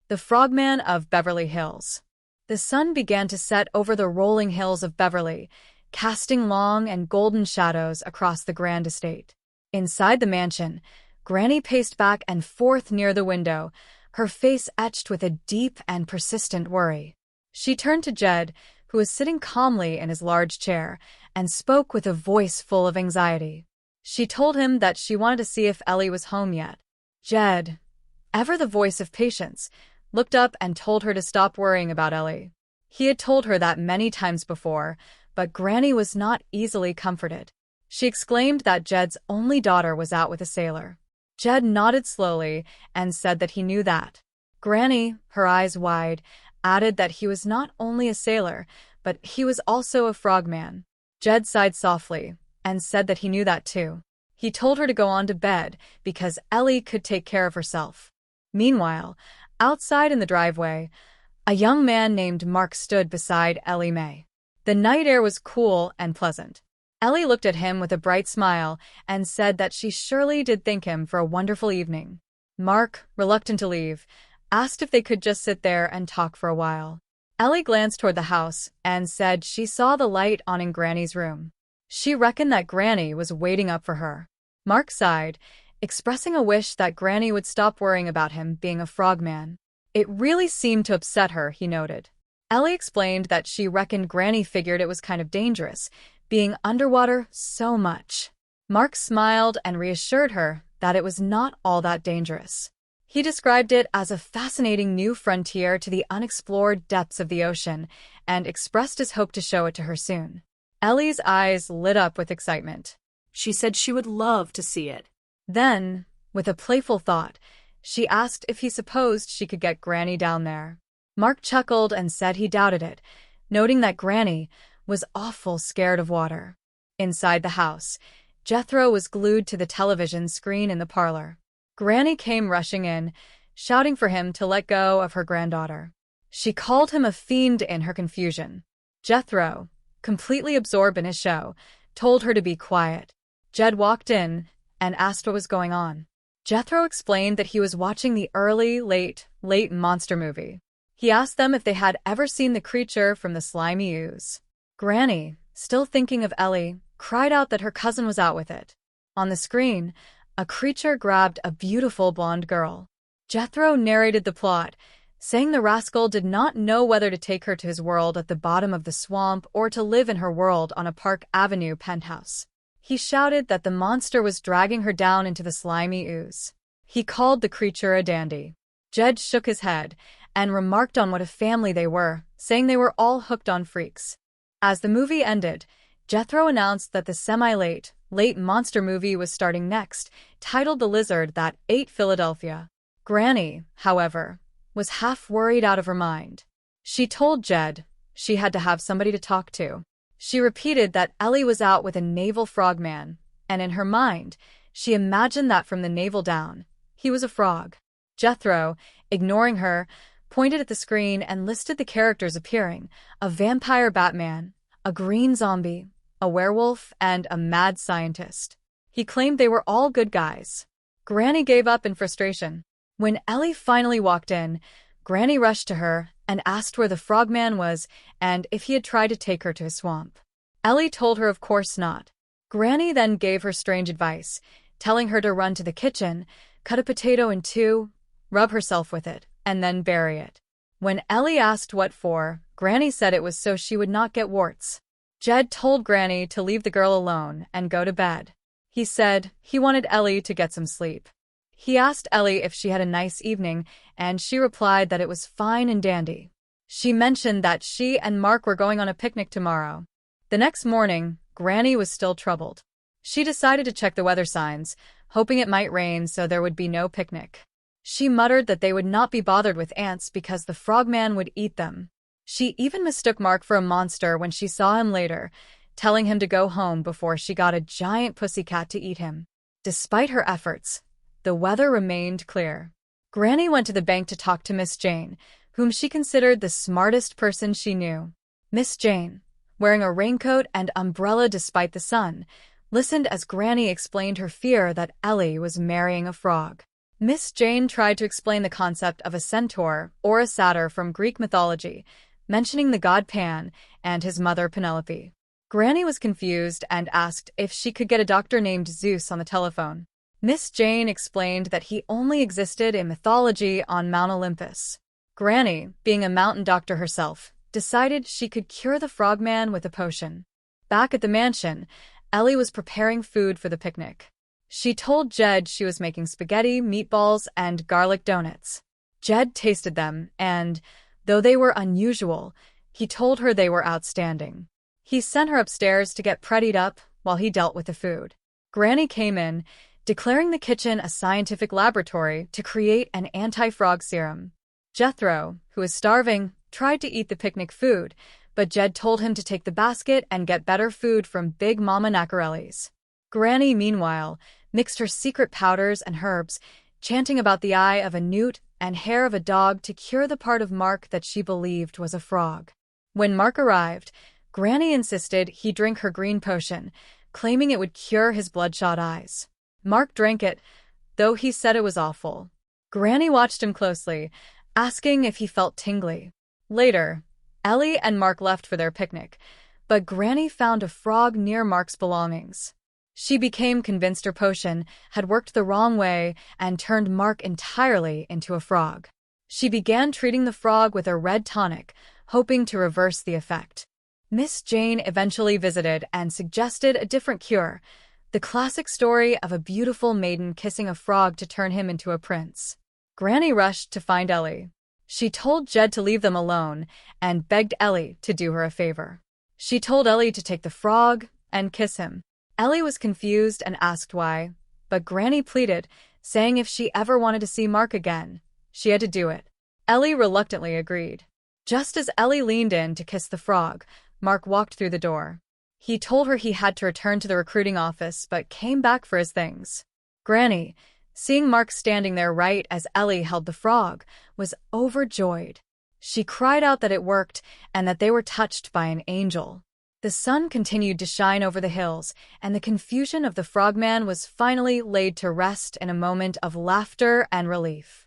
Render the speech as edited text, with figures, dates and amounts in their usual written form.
The Frogman of Beverly Hills. The sun began to set over the rolling hills of Beverly, casting long and golden shadows across the grand estate. Inside the mansion, Granny paced back and forth near the window, her face etched with a deep and persistent worry. She turned to Jed, who was sitting calmly in his large chair, and spoke with a voice full of anxiety. She told him that she wanted to see if Ellie was home yet. Jed, ever the voice of patience, looked up and told her to stop worrying about Ellie. He had told her that many times before, but Granny was not easily comforted. She exclaimed that Jed's only daughter was out with a sailor. Jed nodded slowly and said that he knew that. Granny, her eyes wide, added that he was not only a sailor, but he was also a frogman. Jed sighed softly and said that he knew that too. He told her to go on to bed because Ellie could take care of herself. Meanwhile, outside in the driveway, a young man named Mark stood beside Ellie Mae. The night air was cool and pleasant. Ellie looked at him with a bright smile and said that she surely did thank him for a wonderful evening. Mark, reluctant to leave, asked if they could just sit there and talk for a while. Ellie glanced toward the house and said she saw the light on in Granny's room. She reckoned that Granny was waiting up for her. Mark sighed, expressing a wish that Granny would stop worrying about him being a frogman. It really seemed to upset her, he noted. Ellie explained that she reckoned Granny figured it was kind of dangerous, being underwater so much. Mark smiled and reassured her that it was not all that dangerous. He described it as a fascinating new frontier to the unexplored depths of the ocean and expressed his hope to show it to her soon. Ellie's eyes lit up with excitement. She said she would love to see it. Then, with a playful thought, she asked if he supposed she could get Granny down there. Mark chuckled and said he doubted it, noting that Granny was awful scared of water. Inside the house, Jethro was glued to the television screen in the parlor. Granny came rushing in, shouting for him to let go of her granddaughter. She called him a fiend in her confusion. Jethro, completely absorbed in his show, told her to be quiet. Jed walked in and asked what was going on. Jethro explained that he was watching the late monster movie. He asked them if they had ever seen the creature from the slimy ooze. Granny, still thinking of Ellie, cried out that her cousin was out with it. On the screen, a creature grabbed a beautiful blonde girl. Jethro narrated the plot, saying the rascal did not know whether to take her to his world at the bottom of the swamp or to live in her world on a Park Avenue penthouse. He shouted that the monster was dragging her down into the slimy ooze. He called the creature a dandy. Jed shook his head and remarked on what a family they were, saying they were all hooked on freaks. As the movie ended, Jethro announced that the late monster movie was starting next, titled The Lizard That Ate Philadelphia. Granny, however, was half worried out of her mind. She told Jed she had to have somebody to talk to. She repeated that Ellie was out with a naval frogman, and in her mind, she imagined that from the navel down, he was a frog. Jethro, ignoring her, pointed at the screen and listed the characters appearing: a vampire Batman, a green zombie, a werewolf, and a mad scientist. He claimed they were all good guys. Granny gave up in frustration. When Ellie finally walked in, Granny rushed to her and asked where the frogman was and if he had tried to take her to his swamp. Ellie told her of course not. Granny then gave her strange advice, telling her to run to the kitchen, cut a potato in two, rub herself with it, and then bury it. When Ellie asked what for, Granny said it was so she would not get warts. Jed told Granny to leave the girl alone and go to bed. He said he wanted Ellie to get some sleep. He asked Ellie if she had a nice evening, and she replied that it was fine and dandy. She mentioned that she and Mark were going on a picnic tomorrow. The next morning, Granny was still troubled. She decided to check the weather signs, hoping it might rain so there would be no picnic. She muttered that they would not be bothered with ants because the frogman would eat them. She even mistook Mark for a monster when she saw him later, telling him to go home before she got a giant pussycat to eat him. Despite her efforts, the weather remained clear. Granny went to the bank to talk to Miss Jane, whom she considered the smartest person she knew. Miss Jane, wearing a raincoat and umbrella despite the sun, listened as Granny explained her fear that Ellie was marrying a frog. Miss Jane tried to explain the concept of a centaur or a satyr from Greek mythology, mentioning the god Pan and his mother Penelope. Granny was confused and asked if she could get a doctor named Zeus on the telephone. Miss Jane explained that he only existed in mythology on Mount Olympus. Granny, being a mountain doctor herself, decided she could cure the frogman with a potion. Back at the mansion, Ellie was preparing food for the picnic. She told Jed she was making spaghetti, meatballs, and garlic donuts. Jed tasted them, and, though they were unusual, he told her they were outstanding. He sent her upstairs to get prettied up while he dealt with the food. Granny came in, declaring the kitchen a scientific laboratory to create an anti-frog serum. Jethro, who was starving, tried to eat the picnic food, but Jed told him to take the basket and get better food from Big Mama Nacarelli's. Granny, meanwhile, mixed her secret powders and herbs, chanting about the eye of a newt and hair of a dog to cure the part of Mark that she believed was a frog. When Mark arrived, Granny insisted he drink her green potion, claiming it would cure his bloodshot eyes. Mark drank it, though he said it was awful. Granny watched him closely, asking if he felt tingly. Later, Ellie and Mark left for their picnic, but Granny found a frog near Mark's belongings. She became convinced her potion had worked the wrong way and turned Mark entirely into a frog. She began treating the frog with a red tonic, hoping to reverse the effect. Miss Jane eventually visited and suggested a different cure, the classic story of a beautiful maiden kissing a frog to turn him into a prince. Granny rushed to find Ellie. She told Jed to leave them alone and begged Ellie to do her a favor. She told Ellie to take the frog and kiss him. Ellie was confused and asked why, but Granny pleaded, saying if she ever wanted to see Mark again, she had to do it. Ellie reluctantly agreed. Just as Ellie leaned in to kiss the frog, Mark walked through the door. He told her he had to return to the recruiting office but came back for his things. Granny, seeing Mark standing there right as Ellie held the frog, was overjoyed. She cried out that it worked and that they were touched by an angel. The sun continued to shine over the hills, and the confusion of the frogman was finally laid to rest in a moment of laughter and relief.